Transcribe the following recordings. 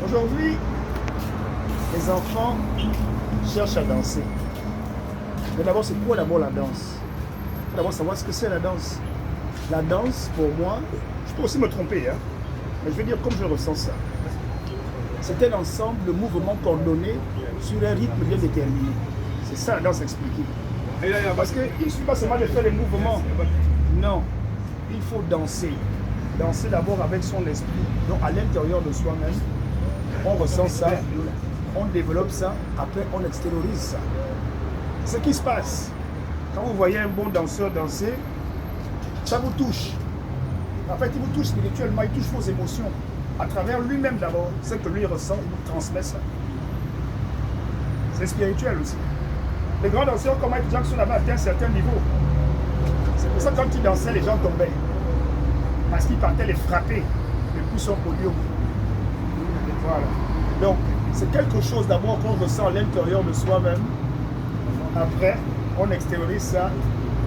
Aujourd'hui, les enfants cherchent à danser. Mais d'abord, c'est quoi d'abord la danse? Il faut d'abord savoir ce que c'est la danse. La danse, pour moi, je peux aussi me tromper, hein, mais je vais dire comme je ressens ça. C'est un ensemble de mouvements coordonnés sur un rythme bien déterminé. C'est ça la danse expliquée. Parce qu'il ne suffit pas seulement de faire les mouvements. Non, il faut danser. Danser d'abord avec son esprit. Donc à l'intérieur de soi-même, on ressent ça, on développe ça, après on extériorise ça. Ce qui se passe, quand vous voyez un bon danseur danser, ça vous touche. En fait, il vous touche spirituellement, il touche vos émotions. À travers lui-même d'abord, ce que lui ressent, il vous transmet ça. C'est spirituel aussi. Les grands danseurs comme Michael Jackson avaient atteint un certain niveau. C'est pour ça que quand ils dansaient, les gens tombaient. Parce qu'ils partaient les frapper depuis son podium. Voilà. Donc, c'est quelque chose d'abord qu'on ressent à l'intérieur de soi-même. Après, on extériorise ça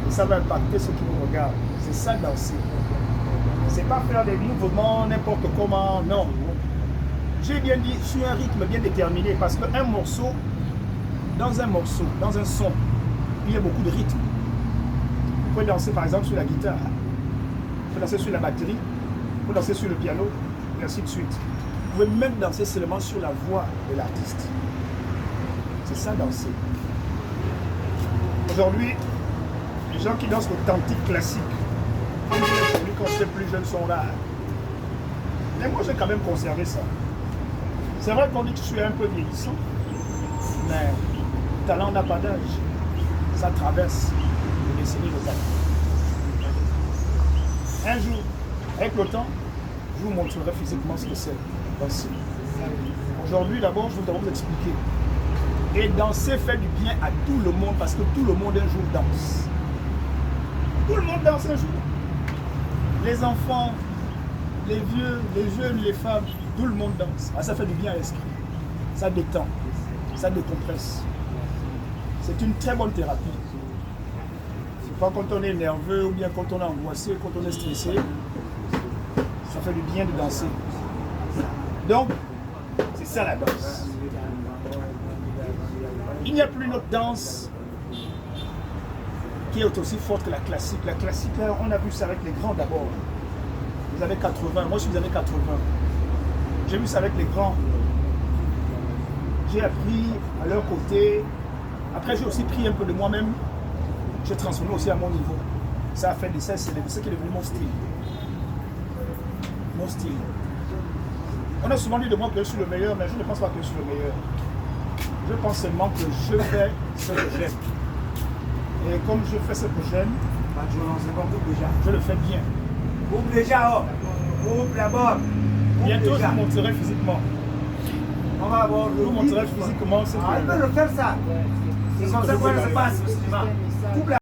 et ça va impacter ceux qui nous regardent. C'est ça danser. C'est pas faire des mouvements n'importe comment, non. J'ai bien dit sur un rythme bien déterminé parce qu'un morceau, dans un son, il y a beaucoup de rythme. Vous pouvez danser par exemple sur la guitare, vous pouvez danser sur la batterie, vous pouvez danser sur le piano, et ainsi de suite. Vous pouvez même danser seulement sur la voix de l'artiste. C'est ça danser. Aujourd'hui, les gens qui dansent l'authentique classique, quand j'étais plus jeune, sont rares. Mais moi, j'ai quand même conservé ça. C'est vrai qu'on dit que je suis un peu vieillissant, mais le talent n'a pas d'âge. Ça traverse les décennies de temps. Un jour, avec le temps, je vous montrerai physiquement ce que c'est danser. Aujourd'hui, d'abord, je voudrais vous expliquer. Et danser fait du bien à tout le monde parce que tout le monde un jour danse. Tout le monde danse un jour. Les enfants, les vieux, les jeunes, les femmes, tout le monde danse. Ah, ça fait du bien à l'esprit. Ça détend, ça décompresse. C'est une très bonne thérapie. C'est pas quand on est nerveux ou bien quand on est angoissé, quand on est stressé. Ça fait du bien de danser. Donc, c'est ça la danse. Il n'y a plus une autre danse qui est aussi forte que la classique. La classique, là, on a vu ça avec les grands d'abord. Les années 80, moi je suis des années 80. J'ai vu ça avec les grands. J'ai appris à leur côté. Après, j'ai aussi pris un peu de moi-même. J'ai transformé aussi à mon niveau. Ça a fait de ça, c'est ce qui est devenu mon style. Mon style. On a souvent dit de moi que je suis le meilleur, mais je ne pense pas que je suis le meilleur. Je pense seulement que je fais ce que j'aime. Et comme je fais ce que j'aime, je le fais bien. Bientôt, je vous montrerai physiquement. Je vous montrerai physiquement ce que peut le faire ça. C'est comme ça que ça se passe.